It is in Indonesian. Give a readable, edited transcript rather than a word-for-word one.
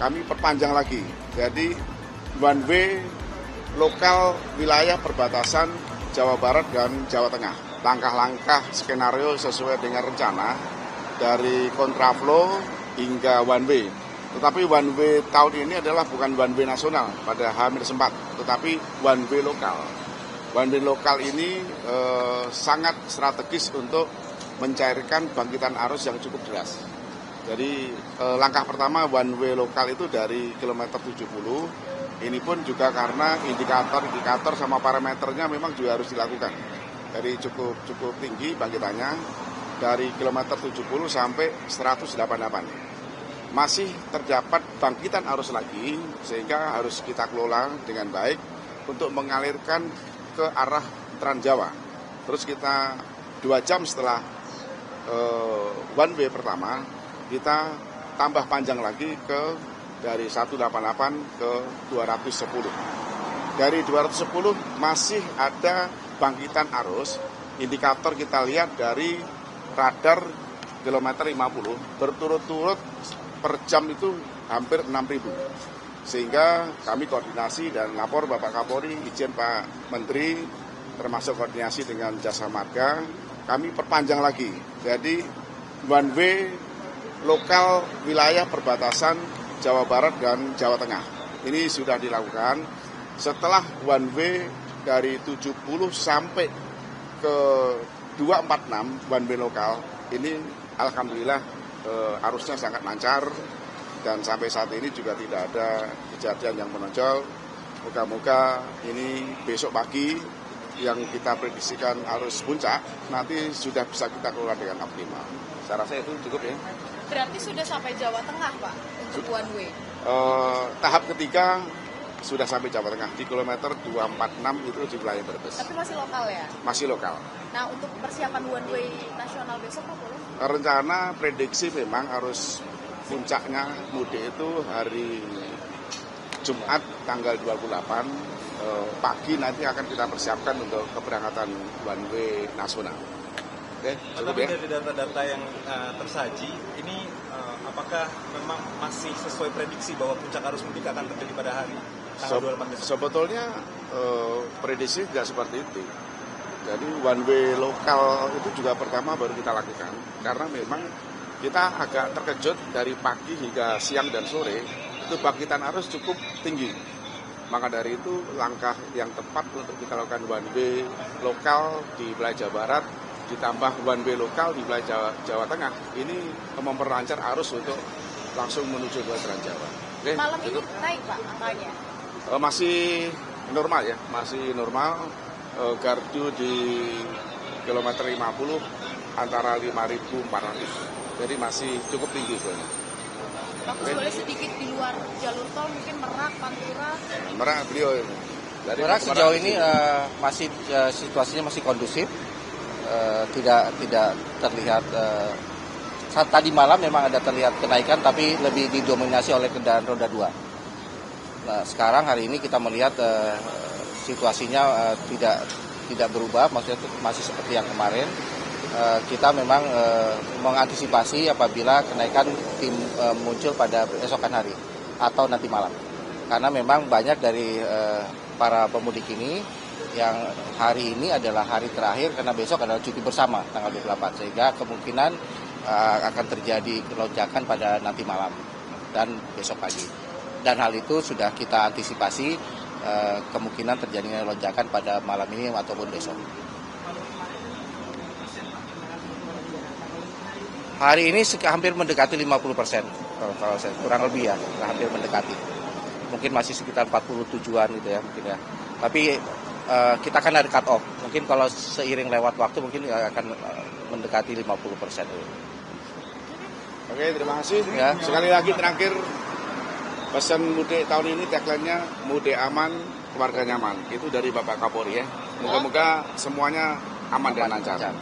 kami perpanjang lagi. Jadi one way lokal wilayah perbatasan Jawa Barat dan Jawa Tengah. Langkah-langkah skenario sesuai dengan rencana dari kontraflow hingga one way. Tetapi one way tahun ini adalah bukan one way nasional pada H-4, tetapi one way lokal. One way lokal ini sangat strategis untuk mencairkan bangkitan arus yang cukup deras. Jadi langkah pertama one way lokal itu dari kilometer 70, ini pun juga karena indikator sama parameternya memang juga harus dilakukan. Jadi cukup tinggi bangkitannya dari kilometer 70 sampai 188. Masih terdapat bangkitan arus lagi sehingga harus kita kelola dengan baik untuk mengalirkan ke arah Trans Jawa. Terus kita 2 jam setelah one way pertama, kita tambah panjang lagi dari 188 ke 210. Dari 210 masih ada bangkitan arus, indikator kita lihat dari radar kilometer 50, berturut-turut per jam itu hampir 6.000. Sehingga kami koordinasi dan lapor Bapak Kapolri, izin Pak Menteri, termasuk koordinasi dengan Jasa Marga, kami perpanjang lagi. Jadi one way lokal wilayah perbatasan Jawa Barat dan Jawa Tengah. Ini sudah dilakukan setelah one way dari 70 sampai ke 246 one way lokal. Ini alhamdulillah arusnya sangat lancar dan sampai saat ini juga tidak ada kejadian yang menonjol. Moga-moga ini besok pagi yang kita prediksikan arus puncak nanti sudah bisa kita kelola dengan optimal. Saya rasa itu cukup ya. Berarti sudah sampai Jawa Tengah, Pak, untuk one way? Tahap ketiga sudah sampai Jawa Tengah, di kilometer 246 itu di wilayah Brebes. Tapi masih lokal ya? Masih lokal. Nah, untuk persiapan one way nasional besok Pak boleh? Rencana prediksi memang arus puncaknya mudik itu hari Jumat tanggal 28 pagi nanti akan kita persiapkan untuk keberangkatan one way nasional. Oke, cukup ya. Dari data-data yang tersaji, ini apakah memang masih sesuai prediksi bahwa puncak arus mudik akan terjadi pada hari tanggal 28 besok? Sebetulnya prediksi tidak seperti itu. Jadi one way lokal itu juga pertama baru kita lakukan. Karena memang kita agak terkejut dari pagi hingga siang dan sore, itu bangkitan arus cukup tinggi. Maka dari itu langkah yang tepat untuk kita lakukan one way lokal di wilayah Jawa Barat, ditambah one way lokal di wilayah Jawa Tengah, ini memperlancar arus untuk langsung menuju ke Trans Jawa. Oke, malam ini naik Pak angkanya? Masih normal ya, masih normal. Gardu di kilometer 50 antara 5.400, jadi masih cukup tinggi sebenarnya. Bagus, boleh sedikit di luar jalur tol, mungkin Merak, Pantura? Merak beliau ini. Merak sejauh ini masih situasinya masih kondusif, tidak terlihat. Saat tadi malam memang ada terlihat kenaikan, tapi lebih didominasi oleh kendaraan roda 2. Nah, sekarang hari ini kita melihat situasinya tidak berubah, maksudnya masih seperti yang kemarin. Kita memang mengantisipasi apabila kenaikan muncul pada esokan hari atau nanti malam. Karena memang banyak dari para pemudik ini yang hari ini adalah hari terakhir karena besok adalah cuti bersama tanggal 28, sehingga kemungkinan akan terjadi lonjakan pada nanti malam dan besok pagi. Dan hal itu sudah kita antisipasi kemungkinan terjadinya lonjakan pada malam ini ataupun besok. Hari ini hampir mendekati 50%, kalau saya kurang lebih ya, hampir mendekati. Mungkin masih sekitar 47-an gitu ya mungkin ya. Tapi kita akan ada cut off. Mungkin kalau seiring lewat waktu mungkin akan mendekati 50%. Oke, terima kasih. Ya. Sekali lagi terakhir, pesan mudik tahun ini tagline-nya mudik aman, keluarga nyaman. Itu dari Bapak Kapolri ya. Moga-moga semuanya aman dan lancar.